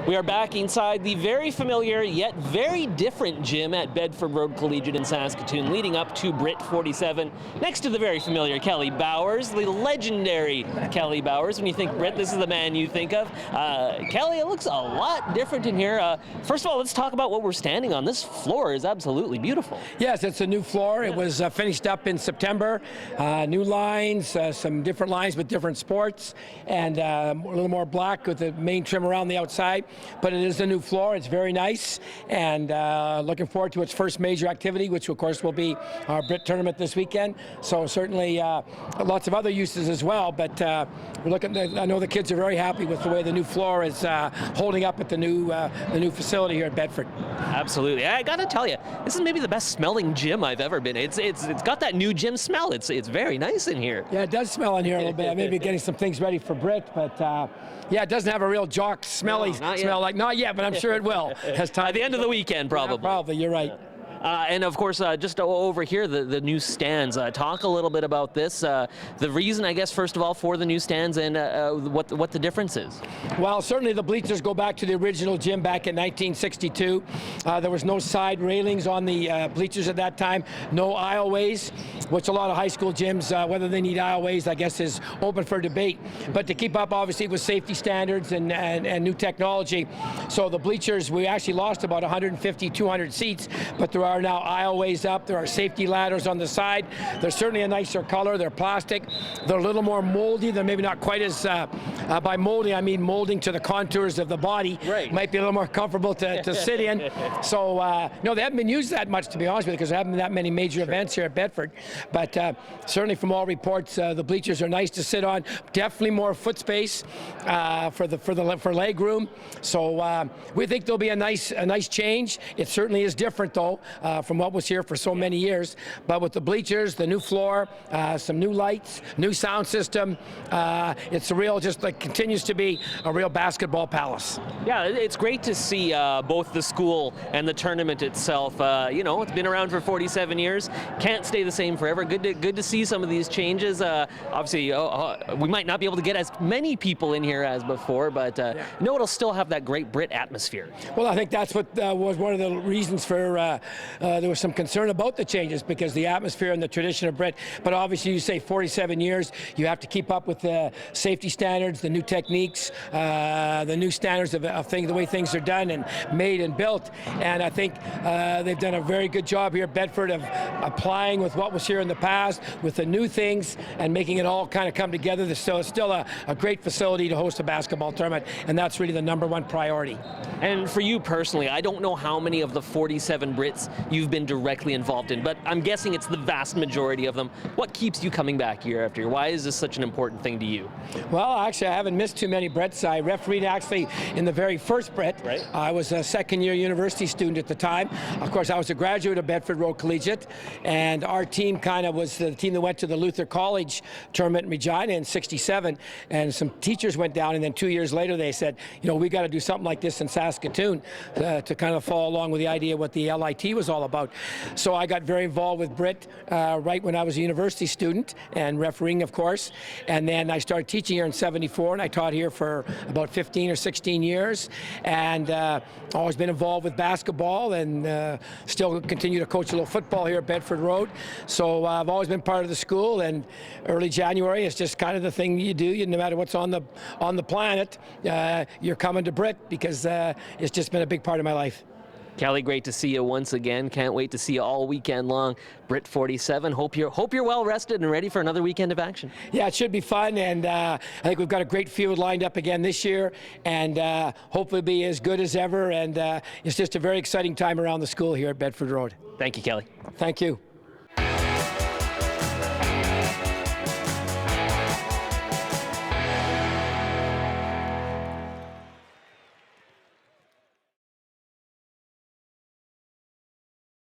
We are back inside the very familiar yet very different gym at Bedford Road Collegiate in Saskatoon, leading up to BRIT 47, next to the very familiar Kelly Bowers, the legendary Kelly Bowers. When you think BRIT, this is the man you think of. Kelly, it looks a lot different in here. First of all, let's talk about what we're standing on. This floor is absolutely beautiful. Yes, it's a new floor. It was finished up in September. New lines, some different lines with different sports, and a little more black with the main trim around the outside. But it is a new floor. It's very nice, and looking forward to its first major activity, which of course will be our BRIT tournament this weekend. So certainly lots of other uses as well. But we're looking. I know the kids are very happy with the way the new floor is holding up at the new facility here at Bedford. Absolutely. I got to tell you, this is maybe the best smelling gym I've ever been. It's got that new gym smell. It's very nice in here. Yeah, it does smell in here a little bit. I may be getting some things ready for BRIT, but yeah, it doesn't have a real jock smelly smell like, not yet, but I'm sure it will. As time At the end of the weekend, probably. Yeah, probably, you're right. And of course, just over here, the new stands. Talk a little bit about this. The reason, I guess, first of all, for the new stands and what the difference is. Well, certainly the bleachers go back to the original gym back in 1962. There was no side railings on the bleachers at that time, no aisleways, which a lot of high school gyms, whether they need aisleways, I guess, is open for debate. But to keep up, obviously, with safety standards and new technology, so the bleachers, we actually lost about 150, 200 seats, but there are now aisleways up. There are safety ladders on the side. They're certainly a nicer color. They're plastic. They're a little more moldy. They're maybe not quite as, by moldy, I mean molding to the contours of the body. Right. Might be a little more comfortable to sit in. So, no, they haven't been used that much, to be honest with you, because there haven't been that many major events here at Bedford. But certainly from all reports, the bleachers are nice to sit on. Definitely more foot space for leg room. So we think there'll be a nice change. It certainly is different, though, from what was here for so many years. But with the bleachers, the new floor, some new lights, new sound system, it's a real, just like continues to be a real basketball palace. Yeah, it's great to see both the school and the tournament itself. You know, it's been around for 47 years. Can't stay the same forever. Good to see some of these changes. Obviously, we might not be able to get as many people in here as before, but you know, it'll still have that great BRIT atmosphere. Well, I think that's what was one of the reasons for there was some concern about the changes, because the atmosphere and the tradition of BRIT. But obviously, you say 47 years, you have to keep up with the safety standards, the new techniques, the new standards of things, the way things are done and made and built. And I think they've done a very good job here at Bedford of applying with what was here in the past with the new things and making it all kind of come together. It's still a great facility to host a basketball tournament, and that's really the #1 priority. And for you personally, I don't know how many of the 47 BRITs you've been directly involved in, but I'm guessing it's the vast majority of them. What keeps you coming back year after year? Why is this such an important thing to you? Well, actually, I haven't missed too many BRITs. I refereed actually in the very first BRIT. Right. I was a second-year university student at the time. Of course, I was a graduate of Bedford Road Collegiate, and our team kind of was the team that went to the Luther College tournament in Regina in '67, and some teachers went down, and then 2 years later they said, you know, we got to do something like this in Saskatoon to kind of follow along with the idea of what the LIT was all about. So I got very involved with BRIT right when I was a university student, and refereeing, of course. And then I started teaching here in '74, and I taught here for about 15 or 16 years, and always been involved with basketball, and still continue to coach a little football here at Bedford Road. So I've always been part of the school, and early January is just kind of the thing you do. No matter what's on the planet, you're coming to BRIT, because it's just been a big part of my life. Kelly, great to see you once again. Can't wait to see you all weekend long. BRIT 47. Hope you're well rested and ready for another weekend of action. Yeah, it should be fun, and I think we've got a great field lined up again this year, and hopefully be as good as ever. And it's just a very exciting time around the school here at Bedford Road. Thank you, Kelly. Thank you.